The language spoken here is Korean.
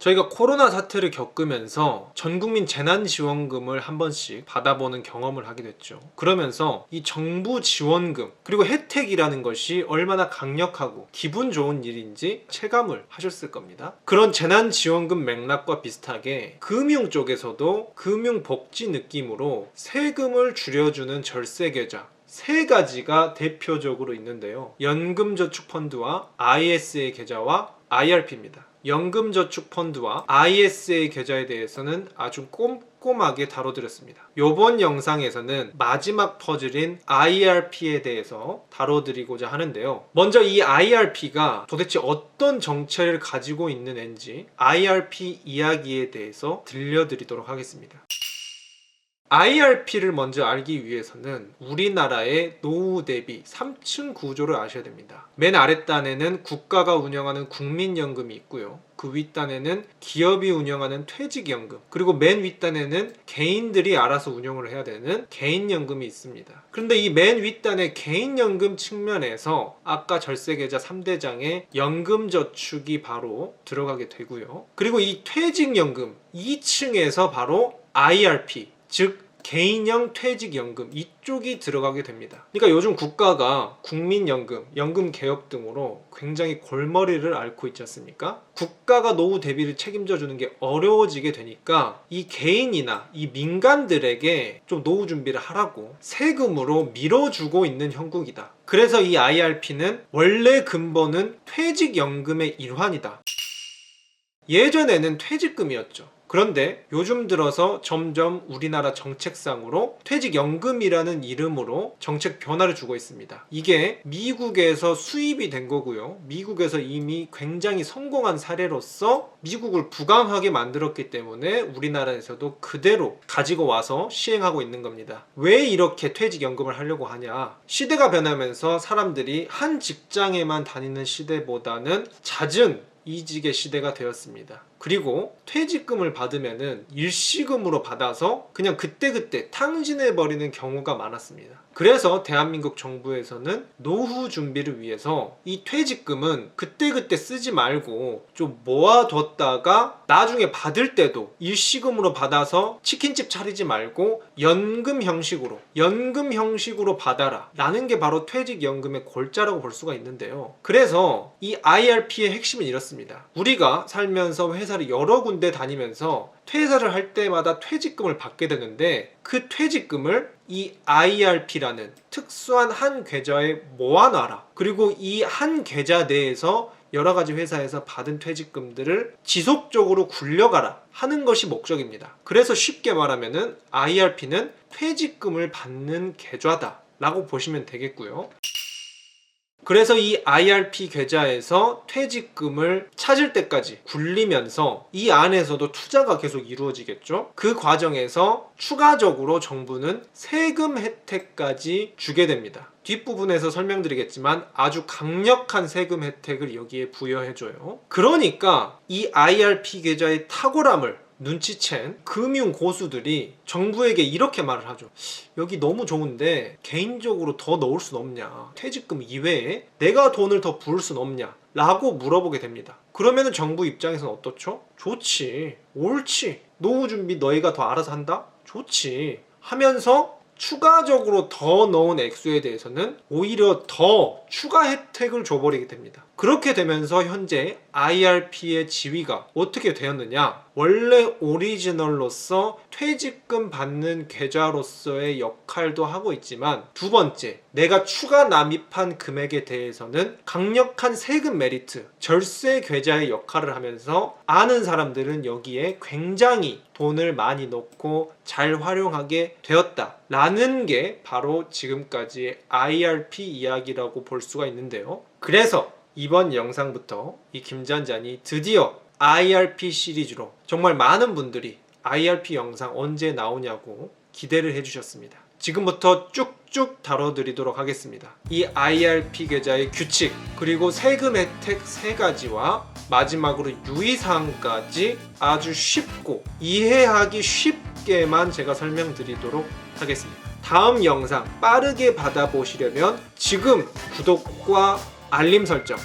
저희가 코로나 사태를 겪으면서 전국민 재난지원금을 한 번씩 받아보는 경험을 하게 됐죠. 그러면서 이 정부 지원금 그리고 혜택이라는 것이 얼마나 강력하고 기분 좋은 일인지 체감을 하셨을 겁니다. 그런 재난지원금 맥락과 비슷하게 금융 쪽에서도 금융복지 느낌으로 세금을 줄여주는 절세계좌 세 가지가 대표적으로 있는데요. 연금저축펀드와 ISA 계좌와 IRP입니다. 연금저축펀드와 ISA 계좌에 대해서는 아주 꼼꼼하게 다뤄드렸습니다. 이번 영상에서는 마지막 퍼즐인 IRP에 대해서 다뤄드리고자 하는데요. 먼저 이 IRP가 도대체 어떤 정체를 가지고 있는 앤지 IRP 이야기에 대해서 들려드리도록 하겠습니다. IRP를 먼저 알기 위해서는 우리나라의 노후 대비 3층 구조를 아셔야 됩니다. 맨 아랫단에는 국가가 운영하는 국민연금이 있고요. 그 윗단에는 기업이 운영하는 퇴직연금, 그리고 맨 윗단에는 개인들이 알아서 운영을 해야 되는 개인연금이 있습니다. 그런데 이 맨 윗단의 개인연금 측면에서 아까 절세계좌 3대장의 연금저축이 바로 들어가게 되고요. 그리고 이 퇴직연금 2층에서 바로 IRP, 즉 개인형 퇴직연금 이쪽이 들어가게 됩니다. 그러니까 요즘 국가가 국민연금, 연금개혁 등으로 굉장히 골머리를 앓고 있지 않습니까? 국가가 노후 대비를 책임져 주는 게 어려워지게 되니까 이 개인이나 이 민간들에게 좀 노후 준비를 하라고 세금으로 밀어주고 있는 형국이다. 그래서 이 IRP는 원래 근본은 퇴직연금의 일환이다. 예전에는 퇴직금이었죠. 그런데 요즘 들어서 점점 우리나라 정책상으로 퇴직연금이라는 이름으로 정책 변화를 주고 있습니다. 이게 미국에서 수입이 된 거고요. 미국에서 이미 굉장히 성공한 사례로서 미국을 부강하게 만들었기 때문에 우리나라에서도 그대로 가지고 와서 시행하고 있는 겁니다. 왜 이렇게 퇴직연금을 하려고 하냐? 시대가 변하면서 사람들이 한 직장에만 다니는 시대보다는 잦은 이직의 시대가 되었습니다. 그리고 퇴직금을 받으면은 일시금으로 받아서 그냥 그때그때 탕진해버리는 경우가 많았습니다. 그래서 대한민국 정부에서는 노후 준비를 위해서 이 퇴직금은 그때그때 쓰지 말고 좀 모아뒀다가 나중에 받을 때도 일시금으로 받아서 치킨집 차리지 말고 연금 형식으로 받아라 라는 게 바로 퇴직연금의 골자라고 볼 수가 있는데요. 그래서 이 IRP의 핵심은 이렇습니다. 우리가 살면서 회사를 여러 군데 다니면서 퇴사를 할 때마다 퇴직금을 받게 되는데 그 퇴직금을 이 IRP라는 특수한 한 계좌에 모아놔라. 그리고 이 한 계좌 내에서 여러 가지 회사에서 받은 퇴직금들을 지속적으로 굴려가라 하는 것이 목적입니다. 그래서 쉽게 말하면은 IRP는 퇴직금을 받는 계좌다 라고 보시면 되겠고요. 그래서 이 IRP 계좌에서 퇴직금을 찾을 때까지 굴리면서 이 안에서도 투자가 계속 이루어지겠죠. 그 과정에서 추가적으로 정부는 세금 혜택까지 주게 됩니다. 뒷부분에서 설명드리겠지만 아주 강력한 세금 혜택을 여기에 부여해줘요. 그러니까 이 IRP 계좌의 탁월함을 눈치챈 금융 고수들이 정부에게 이렇게 말을 하죠. 여기 너무 좋은데 개인적으로 더 넣을 순 없냐? 퇴직금 이외에 내가 돈을 더 부을 순 없냐? 라고 물어보게 됩니다. 그러면은 정부 입장에서는 어떻죠? 좋지, 옳지, 노후 준비 너희가 더 알아서 한다? 좋지 하면서 추가적으로 더 넣은 액수에 대해서는 오히려 더 추가 혜택을 줘버리게 됩니다. 그렇게 되면서 현재 IRP의 지위가 어떻게 되었느냐? 원래 오리지널로서 퇴직금 받는 계좌로서의 역할도 하고 있지만 두 번째, 내가 추가 납입한 금액에 대해서는 강력한 세금 메리트, 절세 계좌의 역할을 하면서 아는 사람들은 여기에 굉장히 돈을 많이 넣고 잘 활용하게 되었다 라는 게 바로 지금까지의 IRP 이야기라고 볼 수가 있는데요. 그래서 이번 영상부터 이 김잔잔이 드디어 IRP 시리즈로 정말 많은 분들이 IRP 영상 언제 나오냐고 기대를 해주셨습니다. 지금부터 쭉쭉 다뤄드리도록 하겠습니다. 이 IRP 계좌의 규칙, 그리고 세금 혜택 3가지와 마지막으로 유의사항까지 아주 쉽고 이해하기 쉽게만 제가 설명드리도록 하겠습니다. 다음 영상 빠르게 받아보시려면 지금 구독과 알림 설정